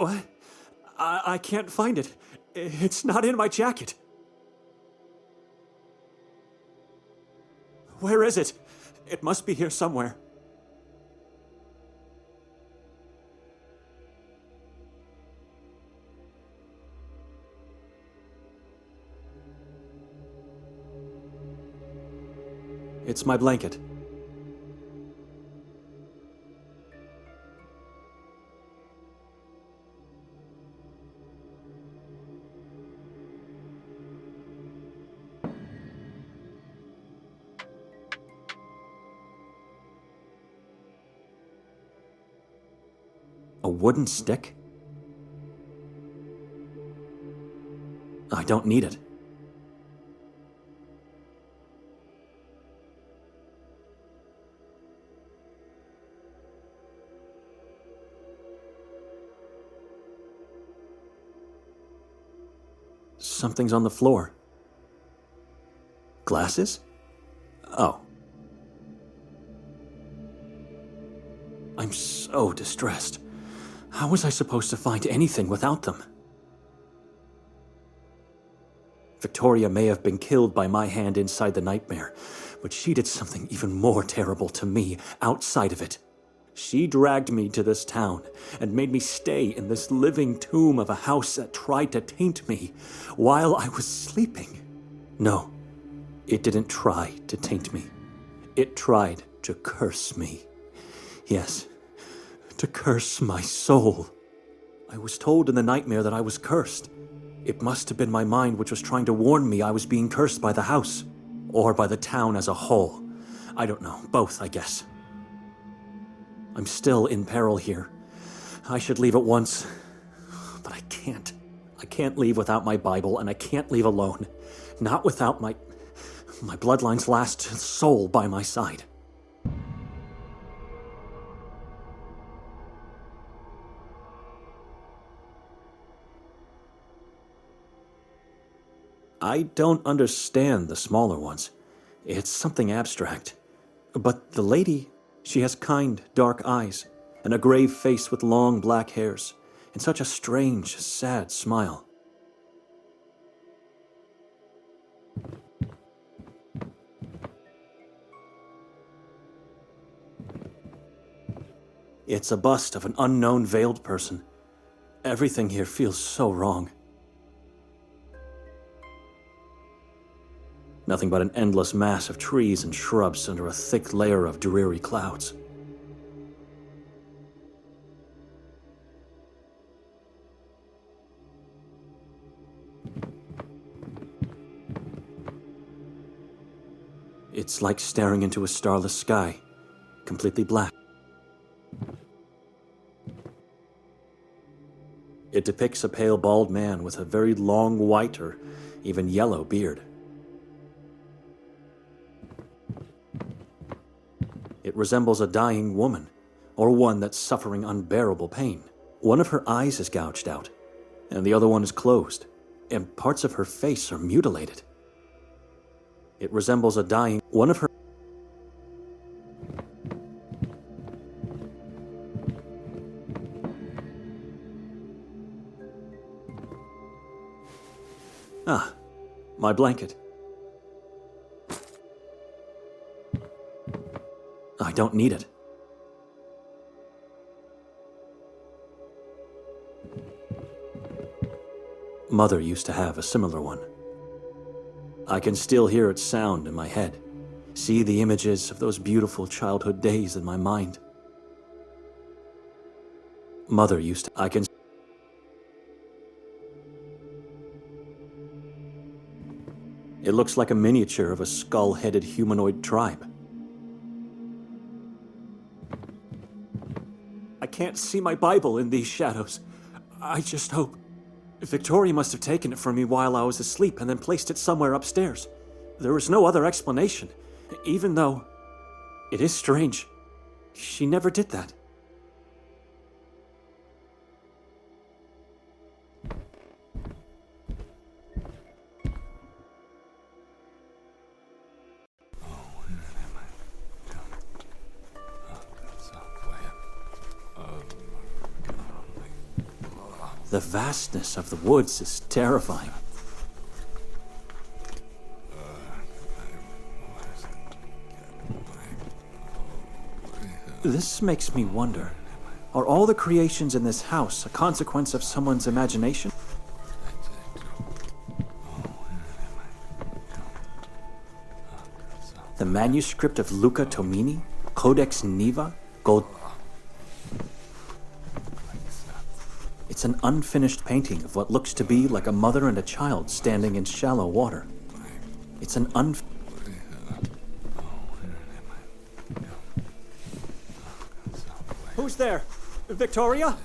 What? I can't find it. It's not in my jacket. Where is it? It must be here somewhere. It's my blanket. A wooden stick? I don't need it. Something's on the floor. Glasses? Oh. I'm so distressed. How was I supposed to find anything without them? Victoria may have been killed by my hand inside the nightmare, but she did something even more terrible to me outside of it. She dragged me to this town and made me stay in this living tomb of a house that tried to taint me while I was sleeping. No, it didn't try to taint me. It tried to curse me. Yes, to curse my soul. I was told in the nightmare that I was cursed. It must have been my mind which was trying to warn me I was being cursed by the house, or by the town as a whole. I don't know, both, I guess. I'm still in peril here. I should leave at once, but I can't. I can't leave without my Bible, and I can't leave alone. Not without my bloodline's last soul by my side. I don't understand the smaller ones. It's something abstract. But the lady, she has kind, dark eyes, and a grave face with long black hairs, and such a strange, sad smile. It's a bust of an unknown veiled person. Everything here feels so wrong. Nothing but an endless mass of trees and shrubs under a thick layer of dreary clouds. It's like staring into a starless sky, completely black. It depicts a pale bald man with a very long white or even yellow beard. It resembles a dying woman, or one that's suffering unbearable pain. One of her eyes is gouged out, and the other one is closed, and parts of her face are mutilated. It resembles a dying... One of her... Ah, my blanket. I don't need it. Mother used to have a similar one. I can still hear its sound in my head, see the images of those beautiful childhood days in my mind. Mother used to... I can... It looks like a miniature of a skull-headed humanoid tribe. I can't see my Bible in these shadows. I just hope... Victoria must have taken it from me while I was asleep and then placed it somewhere upstairs. There was no other explanation, even though... It is strange. She never did that. The vastness of the woods is terrifying. This makes me wonder, are all the creations in this house a consequence of someone's imagination? The manuscript of Luca Tomini, Codex Niva, Gold. It's an unfinished painting of what looks to be like a mother and a child standing in shallow water. It's an Who's there? Victoria?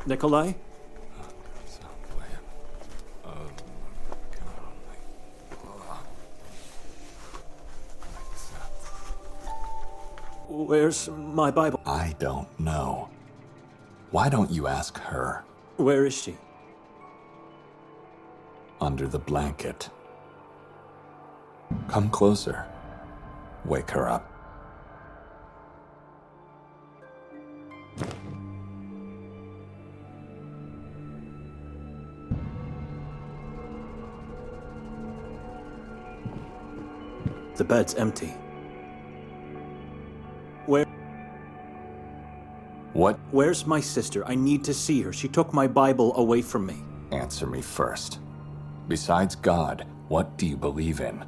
Nikolai? Where's my Bible? I don't know. Why don't you ask her? Where is she? Under the blanket. Come closer. Wake her up. The bed's empty. What? Where's my sister? I need to see her. She took my Bible away from me. Answer me first. Besides God, what do you believe in?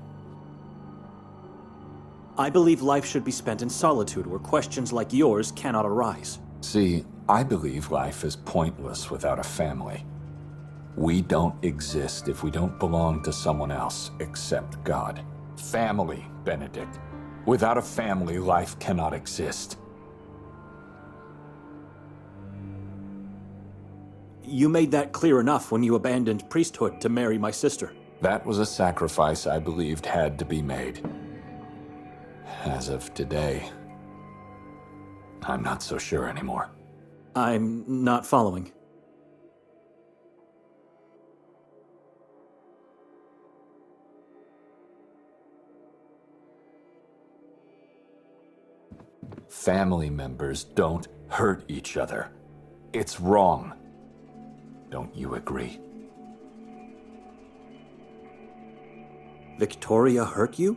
I believe life should be spent in solitude where questions like yours cannot arise. See, I believe life is pointless without a family. We don't exist if we don't belong to someone else except God. Family, Benedict. Without a family, life cannot exist. You made that clear enough when you abandoned priesthood to marry my sister. That was a sacrifice I believed had to be made. As of today, I'm not so sure anymore. I'm not following. Family members don't hurt each other. It's wrong. Don't you agree? Victoria hurt you?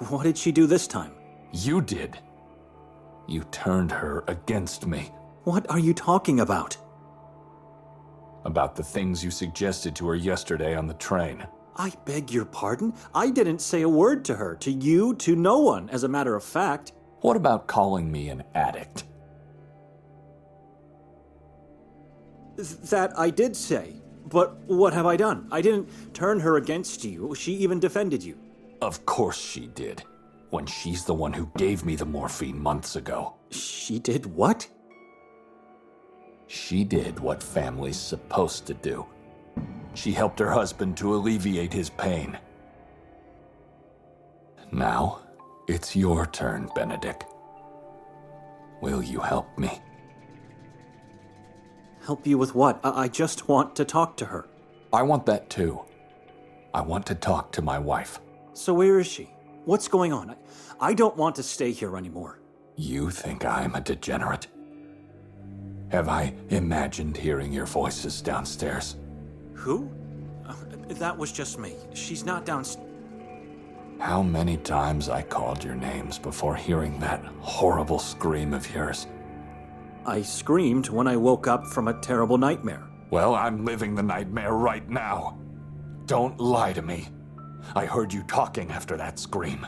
What did she do this time? You did. You turned her against me. What are you talking about? About the things you suggested to her yesterday on the train. I beg your pardon? I didn't say a word to her, to you, to no one, as a matter of fact. What about calling me an addict? That I did say. But what have I done? I didn't turn her against you. She even defended you. Of course she did. When she's the one who gave me the morphine months ago. She did what? She did what family's supposed to do. She helped her husband to alleviate his pain. Now, it's your turn, Benedict. Will you help me? Help you with what? I just want to talk to her. I want that too. I want to talk to my wife. So where is she? What's going on? I don't want to stay here anymore. You think I'm a degenerate? Have I imagined hearing your voices downstairs? Who? That was just me. She's not downstairs. How many times I called your names before hearing that horrible scream of yours? I screamed when I woke up from a terrible nightmare. Well, I'm living the nightmare right now. Don't lie to me. I heard you talking after that scream.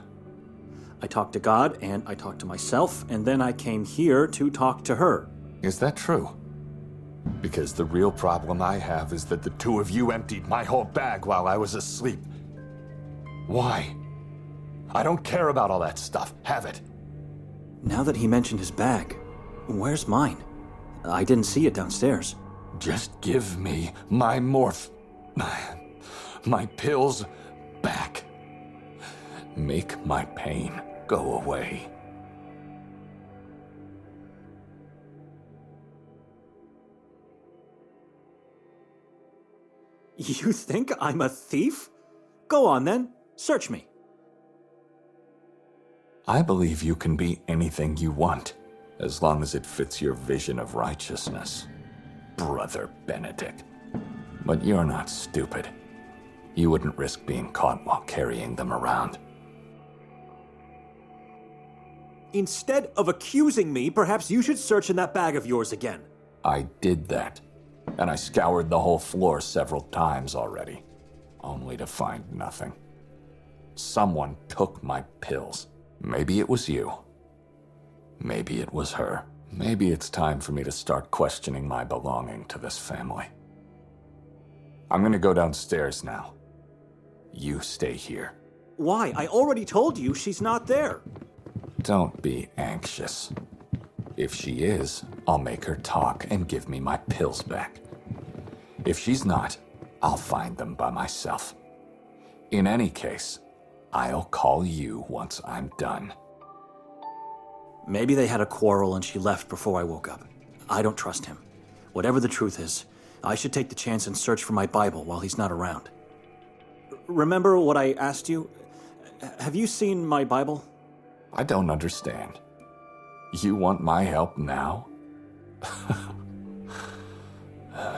I talked to God, and I talked to myself, and then I came here to talk to her. Is that true? Because the real problem I have is that the two of you emptied my whole bag while I was asleep. Why? I don't care about all that stuff. Have it. Now that he mentioned his bag, where's mine? I didn't see it downstairs. Just give me my my pills back. Make my pain go away. You think I'm a thief? Go on then, search me. I believe you can be anything you want, As long as it fits your vision of righteousness, Brother Benedict. But you're not stupid. You wouldn't risk being caught while carrying them around. Instead of accusing me, perhaps you should search in that bag of yours again. I did that, and I scoured the whole floor several times already, only to find nothing. Someone took my pills. Maybe it was you. Maybe it was her. Maybe it's time for me to start questioning my belonging to this family. I'm gonna go downstairs now. You stay here. Why? I already told you she's not there. Don't be anxious. If she is, I'll make her talk and give me my pills back. If she's not, I'll find them by myself. In any case, I'll call you once I'm done. Maybe they had a quarrel and she left before I woke up. I don't trust him. Whatever the truth is, I should take the chance and search for my Bible while he's not around. Remember what I asked you? Have you seen my Bible? I don't understand. You want my help now?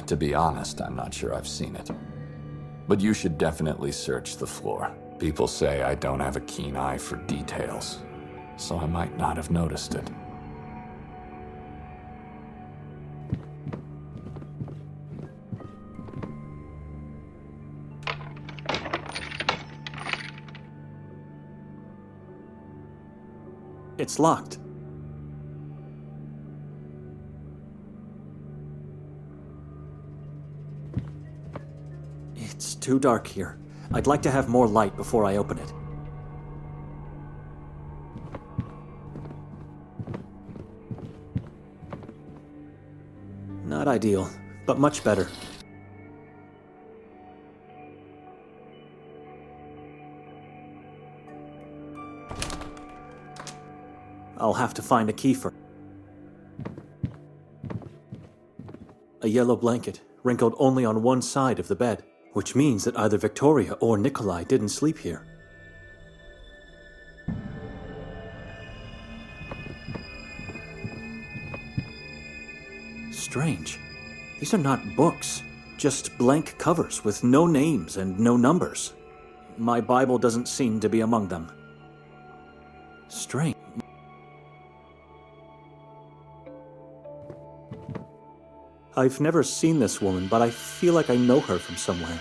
To be honest, I'm not sure I've seen it. But you should definitely search the floor. People say I don't have a keen eye for details, so I might not have noticed it. It's locked. It's too dark here. I'd like to have more light before I open it. Not ideal, but much better. I'll have to find a key for a yellow blanket, wrinkled only on one side of the bed, which means that either Victoria or Nikolai didn't sleep here. Strange. These are not books, just blank covers with no names and no numbers. My Bible doesn't seem to be among them. Strange. I've never seen this woman, but I feel like I know her from somewhere.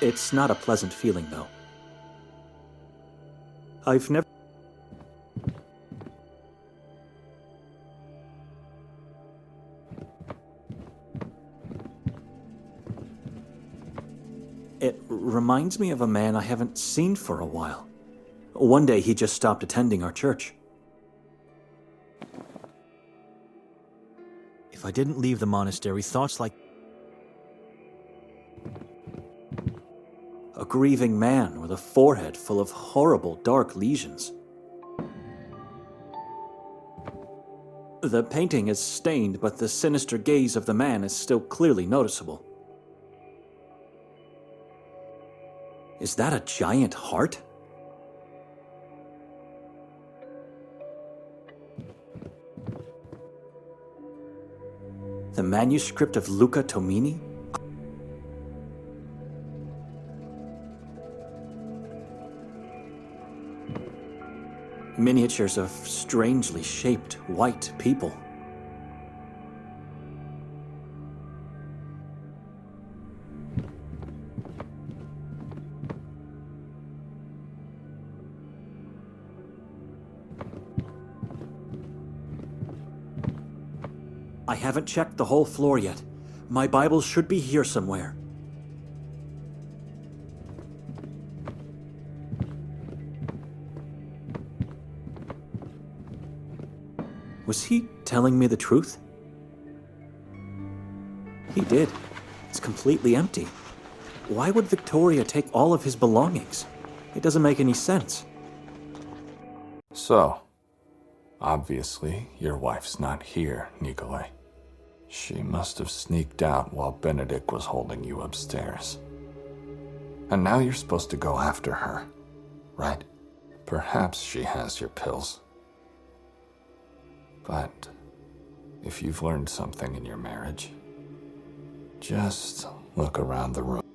It's not a pleasant feeling, though. I've never... It reminds me of a man I haven't seen for a while. One day he just stopped attending our church. If I didn't leave the monastery, thoughts like a grieving man with a forehead full of horrible dark lesions. The painting is stained, but the sinister gaze of the man is still clearly noticeable. Is that a giant heart? The manuscript of Luca Tomini? Miniatures of strangely shaped white people. I haven't checked the whole floor yet. My Bible should be here somewhere. Was he telling me the truth? He did. It's completely empty. Why would Victoria take all of his belongings? It doesn't make any sense. So, obviously, your wife's not here, Nikolai. She must have sneaked out while Benedict was holding you upstairs. And now you're supposed to go after her, right? Perhaps she has your pills. But If you've learned something in your marriage, just look around the room.